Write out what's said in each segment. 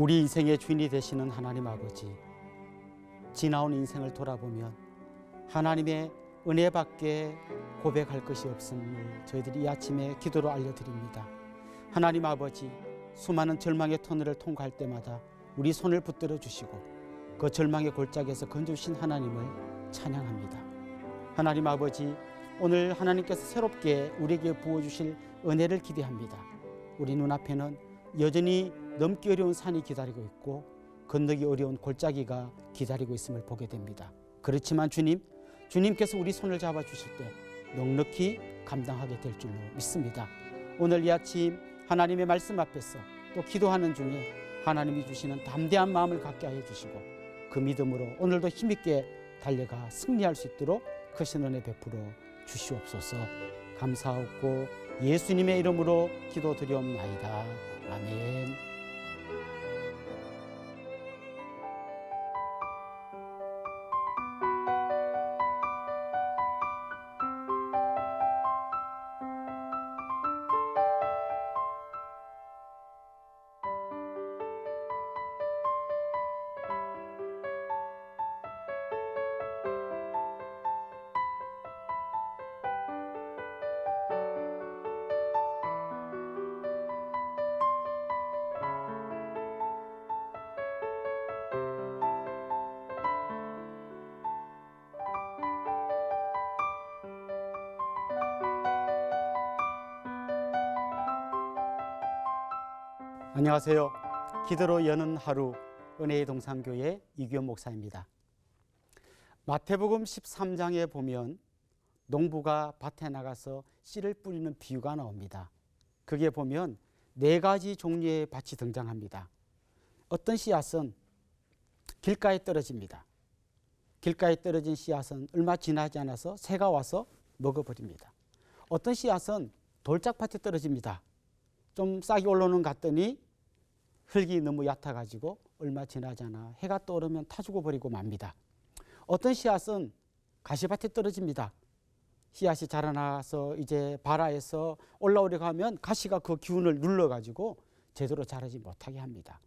우리 인생의 주인이 되시는 하나님 아버지, 지나온 인생을 돌아보면 하나님의 은혜밖에 고백할 것이 없음을 저희들이 이 아침에 기도로 알려드립니다. 하나님 아버지, 수많은 절망의 터널을 통과할 때마다 우리 손을 붙들어 주시고 그 절망의 골짜기에서 건져주신 하나님을 찬양합니다. 하나님 아버지, 오늘 하나님께서 새롭게 우리에게 부어주실 은혜를 기대합니다. 우리 눈앞에는 여전히 넘기 어려운 산이 기다리고 있고 건너기 어려운 골짜기가 기다리고 있음을 보게 됩니다. 그렇지만 주님께서 우리 손을 잡아주실 때 넉넉히 감당하게 될 줄로 믿습니다. 오늘 이 아침 하나님의 말씀 앞에서 또 기도하는 중에 하나님이 주시는 담대한 마음을 갖게 하여 주시고 그 믿음으로 오늘도 힘있게 달려가 승리할 수 있도록 크신 은혜 베풀어 주시옵소서. 감사하고 예수님의 이름으로 기도드리옵나이다. 아멘. 안녕하세요. 기도로 여는 하루 은혜의 동산교회 이규현 목사입니다. 마태복음 13장에 보면 농부가 밭에 나가서 씨를 뿌리는 비유가 나옵니다. 거기에 보면 4가지 종류의 밭이 등장합니다. 어떤 씨앗은 길가에 떨어집니다. 길가에 떨어진 씨앗은 얼마 지나지 않아서 새가 와서 먹어버립니다. 어떤 씨앗은 돌짝밭에 떨어집니다. 좀 싹이 올라오는 것 같더니 흙이 너무 얕아가지고 얼마 지나지 않아 해가 떠오르면 타 죽어버리고 맙니다. 어떤 씨앗은 가시밭에 떨어집니다. 씨앗이 자라나서 이제 발아에서 올라오려고 하면 가시가 그 기운을 눌러가지고 제대로 자라지 못하게 합니다.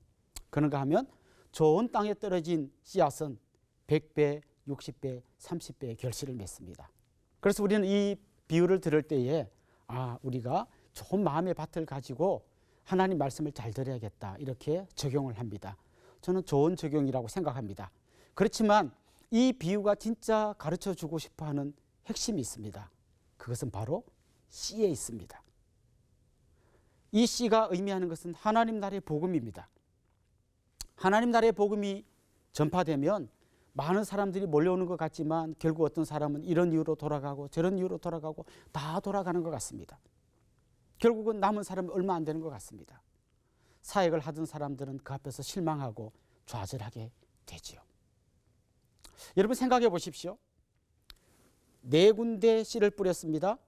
그런가 하면 좋은 땅에 떨어진 씨앗은 100배, 60배, 30배의 결실을 맺습니다. 그래서 우리는 이 비유를 들을 때에 우리가 좋은 마음의 밭을 가지고 하나님 말씀을 잘 들어야겠다 이렇게 적용을 합니다. 저는 좋은 적용이라고 생각합니다. 그렇지만 이 비유가 진짜 가르쳐주고 싶어하는 핵심이 있습니다. 그것은 바로 씨에 있습니다. 이 씨가 의미하는 것은 하나님 나라의 복음입니다. 하나님 나라의 복음이 전파되면 많은 사람들이 몰려오는 것 같지만 결국 어떤 사람은 이런 이유로 돌아가고 저런 이유로 돌아가고 다 돌아가는 것 같습니다. 결국은 남은 사람이 얼마 안 되는 것 같습니다. 사역을 하던 사람들은 그 앞에서 실망하고 좌절하게 되지요. 여러분 생각해 보십시오. 4군데 씨를 뿌렸습니다.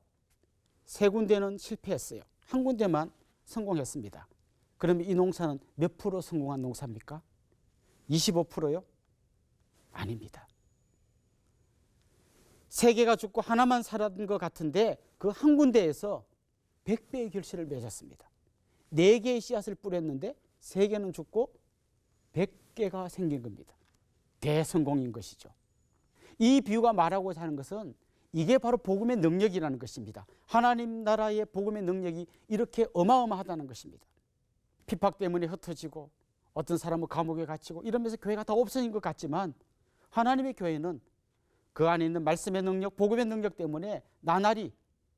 3군데는 실패했어요. 1군데만 성공했습니다. 그러면 이 농사는 몇 프로 성공한 농사입니까? 25%요? 아닙니다. 3개가 죽고 하나만 살았던 것 같은데 그 1군데에서 100배의 결실을 맺었습니다. 4개의 씨앗을 뿌렸는데 3개는 죽고 100개가 생긴 겁니다. 대성공인 것이죠. 이 비유가 말하고자 하는 것은 이게 바로 복음의 능력이라는 것입니다. 하나님 나라의 복음의 능력이 이렇게 어마어마하다는 것입니다. 핍박 때문에 흩어지고 어떤 사람은 감옥에 갇히고 이러면서 교회가 다 없어진 것 같지만 하나님의 교회는 그 안에 있는 말씀의 능력, 복음의 능력 때문에 나날이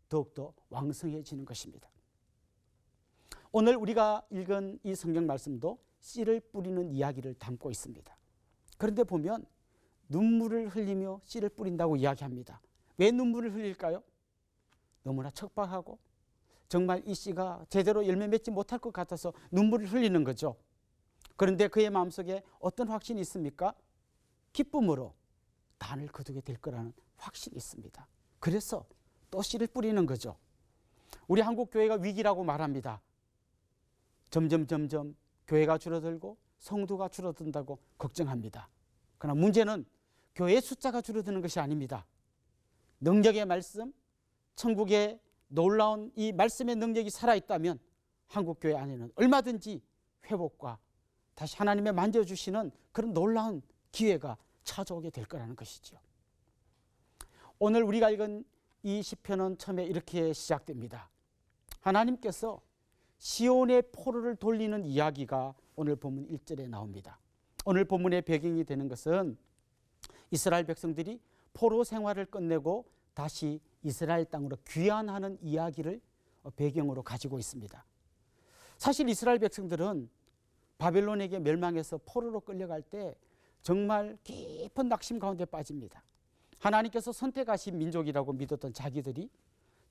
더욱더 왕성해지는 것입니다. 오늘 우리가 읽은 이 성경 말씀도 씨를 뿌리는 이야기를 담고 있습니다. 그런데 보면 눈물을 흘리며 씨를 뿌린다고 이야기합니다. 왜 눈물을 흘릴까요? 너무나 척박하고 정말 이 씨가 제대로 열매 맺지 못할 것 같아서 눈물을 흘리는 거죠. 그런데 그의 마음속에 어떤 확신이 있습니까? 기쁨으로 단을 거두게 될 거라는 확신이 있습니다. 그래서 또 씨를 뿌리는 거죠. 우리 한국 교회가 위기라고 말합니다. 점점 교회가 줄어들고 성도가 줄어든다고 걱정합니다. 그러나 문제는 교회의 숫자가 줄어드는 것이 아닙니다. 능력의 말씀, 천국의 놀라운 이 말씀의 능력이 살아있다면 한국 교회 안에는 얼마든지 회복과 다시 하나님의 만져주시는 그런 놀라운 기회가 찾아오게 될 거라는 것이죠. 오늘 우리가 읽은 이 시편은 처음에 이렇게 시작됩니다. 하나님께서 시온의 포로를 돌리는 이야기가 오늘 본문 1절에 나옵니다. 오늘 본문의 배경이 되는 것은 이스라엘 백성들이 포로 생활을 끝내고 다시 이스라엘 땅으로 귀환하는 이야기를 배경으로 가지고 있습니다. 사실 이스라엘 백성들은 바벨론에게 멸망해서 포로로 끌려갈 때 정말 깊은 낙심 가운데 빠집니다. 하나님께서 선택하신 민족이라고 믿었던 자기들이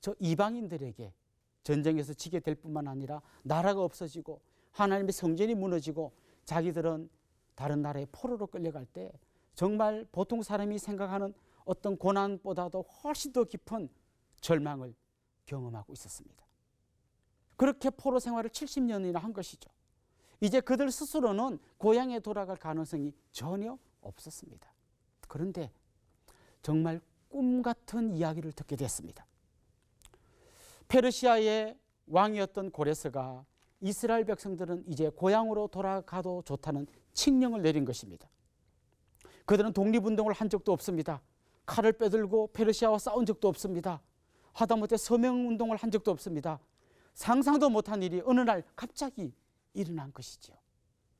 저 이방인들에게 전쟁에서 지게 될 뿐만 아니라 나라가 없어지고 하나님의 성전이 무너지고 자기들은 다른 나라에 포로로 끌려갈 때 정말 보통 사람이 생각하는 어떤 고난보다도 훨씬 더 깊은 절망을 경험하고 있었습니다. 그렇게 포로 생활을 70년이나 한 것이죠. 이제 그들 스스로는 고향에 돌아갈 가능성이 전혀 없었습니다. 그런데 정말 꿈 같은 이야기를 듣게 됐습니다. 페르시아의 왕이었던 고레스가 이스라엘 백성들은 이제 고향으로 돌아가도 좋다는 칙령을 내린 것입니다. 그들은 독립운동을 한 적도 없습니다. 칼을 빼들고 페르시아와 싸운 적도 없습니다. 하다못해 서명운동을 한 적도 없습니다. 상상도 못한 일이 어느 날 갑자기 일어난 것이지요.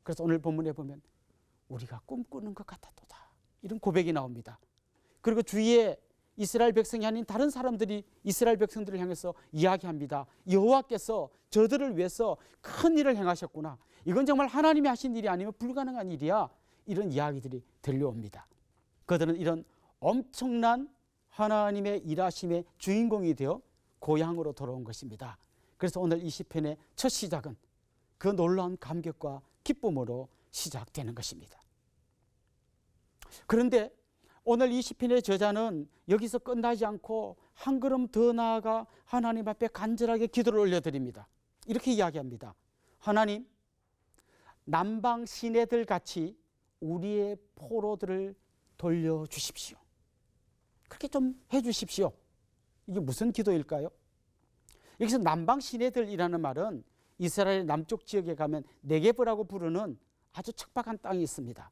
그래서 오늘 본문에 보면 우리가 꿈꾸는 것 같았도다, 이런 고백이 나옵니다. 그리고 주위에 이스라엘 백성이 아닌 다른 사람들이 이스라엘 백성들을 향해서 이야기합니다. 여호와께서 저들을 위해서 큰 일을 행하셨구나. 이건 정말 하나님이 하신 일이 아니면 불가능한 일이야. 이런 이야기들이 들려옵니다. 그들은 이런 엄청난 하나님의 일하심의 주인공이 되어 고향으로 돌아온 것입니다. 그래서 오늘 이 시편의 첫 시작은 그 놀라운 감격과 기쁨으로 시작되는 것입니다. 그런데 오늘 이 시편의 저자는 여기서 끝나지 않고 한 걸음 더 나아가 하나님 앞에 간절하게 기도를 올려드립니다. 이렇게 이야기합니다. 하나님, 남방 시내들 같이 우리의 포로들을 돌려주십시오. 그렇게 좀 해주십시오. 이게 무슨 기도일까요? 여기서 남방 시내들이라는 말은 이스라엘 남쪽 지역에 가면 네게브라고 부르는 아주 척박한 땅이 있습니다.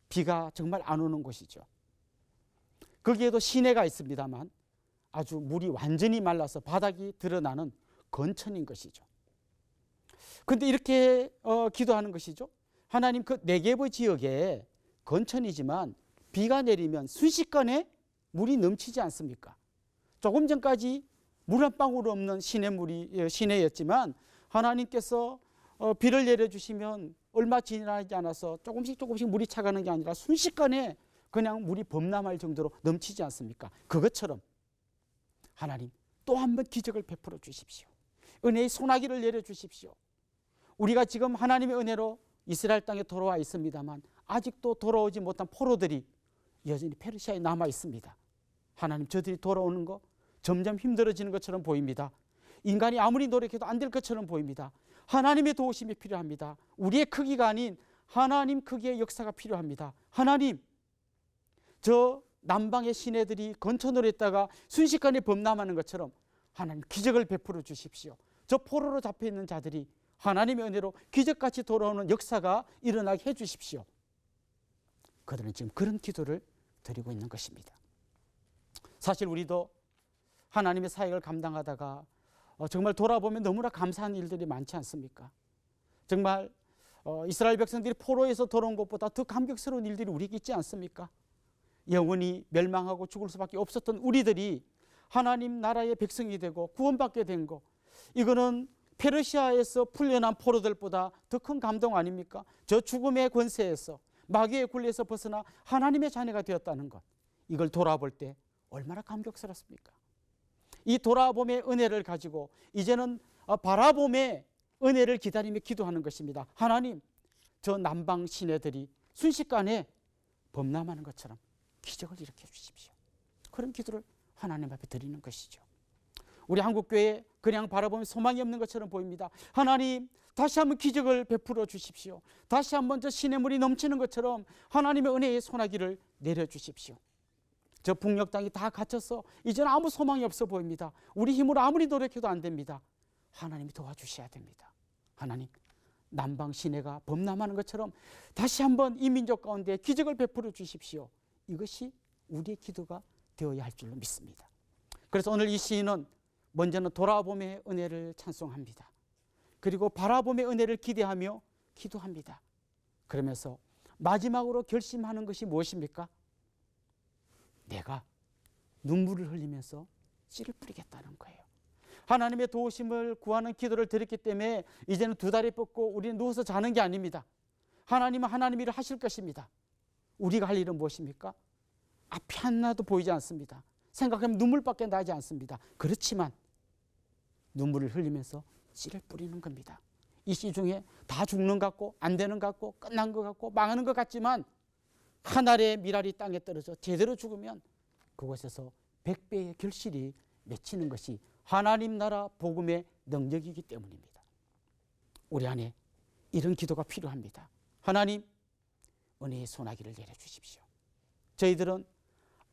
비가 정말 안 오는 곳이죠. 거기에도 시내가 있습니다만 아주 물이 완전히 말라서 바닥이 드러나는 건천인 것이죠. 그런데 이렇게 기도하는 것이죠. 하나님, 그 네게브 지역에 건천이지만 비가 내리면 순식간에 물이 넘치지 않습니까? 조금 전까지 물 한 방울 없는 시내였지만 하나님께서 비를 내려주시면 얼마 지나지 않아서 조금씩 물이 차가는 게 아니라 순식간에 그냥 물이 범람할 정도로 넘치지 않습니까? 그것처럼 하나님, 또 한 번 기적을 베풀어 주십시오. 은혜의 소나기를 내려주십시오. 우리가 지금 하나님의 은혜로 이스라엘 땅에 돌아와 있습니다만 아직도 돌아오지 못한 포로들이 여전히 페르시아에 남아 있습니다. 하나님, 저들이 돌아오는 거 점점 힘들어지는 것처럼 보입니다. 인간이 아무리 노력해도 안 될 것처럼 보입니다. 하나님의 도우심이 필요합니다. 우리의 크기가 아닌 하나님 크기의 역사가 필요합니다. 하나님, 저 남방의 시내들이 건천으로 있다가 순식간에 범람하는 것처럼 하나님 기적을 베풀어 주십시오. 저 포로로 잡혀있는 자들이 하나님의 은혜로 기적같이 돌아오는 역사가 일어나게 해 주십시오. 그들은 지금 그런 기도를 드리고 있는 것입니다. 사실 우리도 하나님의 사역을 감당하다가 정말 돌아보면 너무나 감사한 일들이 많지 않습니까? 정말 이스라엘 백성들이 포로에서 돌아온 것보다 더 감격스러운 일들이 우리에게 있지 않습니까? 영원히 멸망하고 죽을 수밖에 없었던 우리들이 하나님 나라의 백성이 되고 구원받게 된 것, 이거는 페르시아에서 풀려난 포로들보다 더 큰 감동 아닙니까? 저 죽음의 권세에서, 마귀의 굴레에서 벗어나 하나님의 자녀가 되었다는 것, 이걸 돌아볼 때 얼마나 감격스럽습니까? 이 돌아봄의 은혜를 가지고 이제는 바라봄의 은혜를 기다리며 기도하는 것입니다. 하나님, 저 남방 시내들이 순식간에 범람하는 것처럼 기적을 일으켜 주십시오. 그런 기도를 하나님 앞에 드리는 것이죠. 우리 한국교회 그냥 바라보면 소망이 없는 것처럼 보입니다. 하나님, 다시 한번 기적을 베풀어 주십시오. 다시 한번 저 시냇물이 넘치는 것처럼 하나님의 은혜의 소나기를 내려주십시오. 저 북녘 땅이 다 갇혀서 이제는 아무 소망이 없어 보입니다. 우리 힘으로 아무리 노력해도 안 됩니다. 하나님이 도와주셔야 됩니다. 하나님, 남방 시내가 범람하는 것처럼 다시 한번 이 민족 가운데 기적을 베풀어 주십시오. 이것이 우리의 기도가 되어야 할 줄로 믿습니다. 그래서 오늘 이 시인은 먼저는 돌아봄의 은혜를 찬송합니다. 그리고 바라봄의 은혜를 기대하며 기도합니다. 그러면서 마지막으로 결심하는 것이 무엇입니까? 내가 눈물을 흘리면서 씨를 뿌리겠다는 거예요. 하나님의 도우심을 구하는 기도를 드렸기 때문에 이제는 두 다리 뻗고 우리는 누워서 자는 게 아닙니다. 하나님은 하나님 일을 하실 것입니다. 우리가 할 일은 무엇입니까? 앞이 하나도 보이지 않습니다. 생각하면 눈물밖에 나지 않습니다. 그렇지만 눈물을 흘리면서 씨를 뿌리는 겁니다. 이 씨 중에 다 죽는 것 같고 안 되는 것 같고 끝난 것 같고 망하는 것 같지만 한 알의 밀알이 땅에 떨어져 제대로 죽으면 그곳에서 100배의 결실이 맺히는 것이 하나님 나라 복음의 능력이기 때문입니다. 우리 안에 이런 기도가 필요합니다. 하나님, 은혜의 소나기를 내려주십시오. 저희들은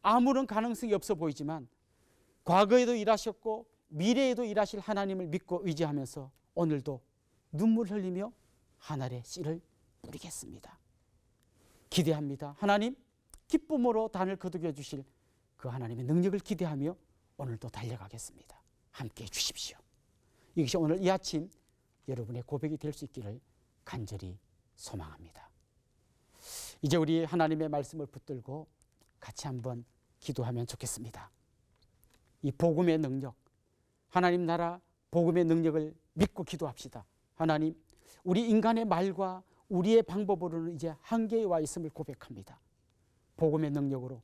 아무런 가능성이 없어 보이지만 과거에도 일하셨고 미래에도 일하실 하나님을 믿고 의지하면서 오늘도 눈물 흘리며 하늘의 씨를 뿌리겠습니다. 기대합니다. 하나님, 기쁨으로 단을 거두게 주실 그 하나님의 능력을 기대하며 오늘도 달려가겠습니다. 함께 해 주십시오. 이것이 오늘 이 아침 여러분의 고백이 될 수 있기를 간절히 소망합니다. 이제 우리 하나님의 말씀을 붙들고 같이 한번 기도하면 좋겠습니다. 이 복음의 능력, 하나님 나라 복음의 능력을 믿고 기도합시다. 하나님, 우리 인간의 말과 우리의 방법으로는 이제 한계에 와 있음을 고백합니다. 복음의 능력으로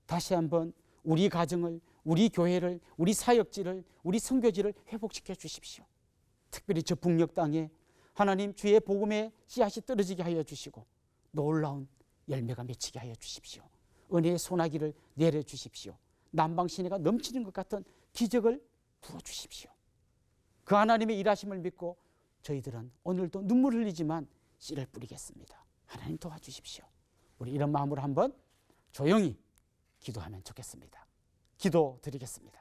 다시 한번 우리 가정을, 우리 교회를, 우리 사역지를, 우리 선교지를 회복시켜 주십시오. 특별히 저 북녘 땅에 하나님 주의 복음의 씨앗이 떨어지게 하여 주시고 놀라운 열매가 맺히게 하여 주십시오. 은혜의 소나기를 내려주십시오. 남방시내가 넘치는 것 같은 기적을 부어주십시오. 그 하나님의 일하심을 믿고 저희들은 오늘도 눈물 흘리지만 씨를 뿌리겠습니다. 하나님 도와주십시오. 우리 이런 마음으로 한번 조용히 기도하면 좋겠습니다. 기도 드리겠습니다.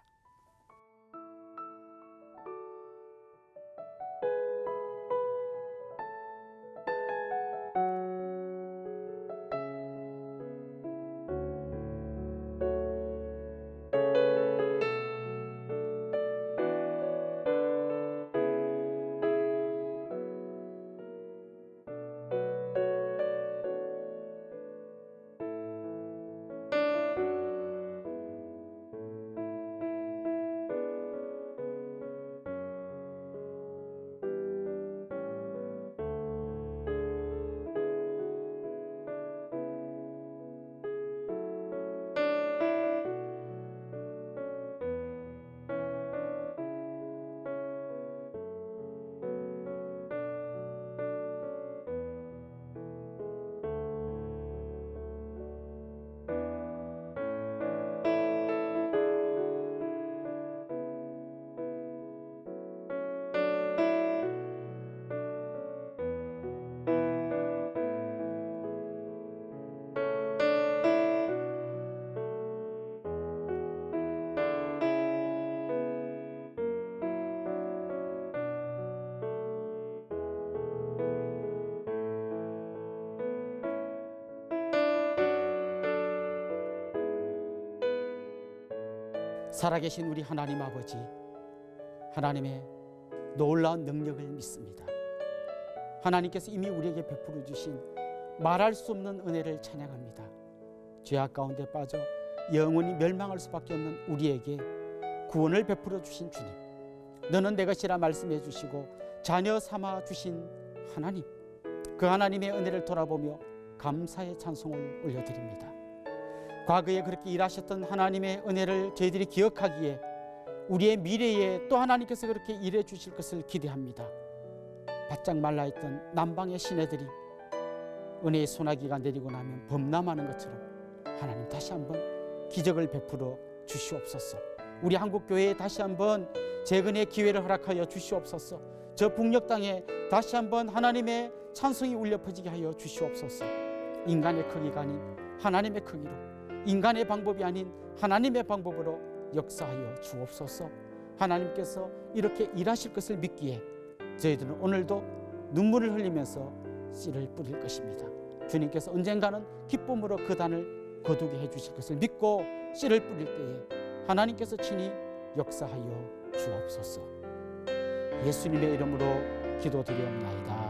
살아계신 우리 하나님 아버지, 하나님의 놀라운 능력을 믿습니다. 하나님께서 이미 우리에게 베풀어 주신 말할 수 없는 은혜를 찬양합니다. 죄악 가운데 빠져 영원히 멸망할 수밖에 없는 우리에게 구원을 베풀어 주신 주님, 너는 내 것이라 말씀해 주시고 자녀 삼아 주신 하나님, 그 하나님의 은혜를 돌아보며 감사의 찬송을 올려드립니다. 과거에 그렇게 일하셨던 하나님의 은혜를 저희들이 기억하기에 우리의 미래에 또 하나님께서 그렇게 일해 주실 것을 기대합니다. 바짝 말라있던 남방의 시내들이 은혜의 소나기가 내리고 나면 범람하는 것처럼 하나님 다시 한번 기적을 베풀어 주시옵소서. 우리 한국교회에 다시 한번 재건의 기회를 허락하여 주시옵소서. 저 북녘 땅에 다시 한번 하나님의 찬송이 울려 퍼지게 하여 주시옵소서. 인간의 크기가 아닌 하나님의 크기로, 인간의 방법이 아닌 하나님의 방법으로 역사하여 주옵소서. 하나님께서 이렇게 일하실 것을 믿기에 저희들은 오늘도 눈물을 흘리면서 씨를 뿌릴 것입니다. 주님께서 언젠가는 기쁨으로 그 단을 거두게 해주실 것을 믿고 씨를 뿌릴 때에 하나님께서 친히 역사하여 주옵소서. 예수님의 이름으로 기도드리옵나이다.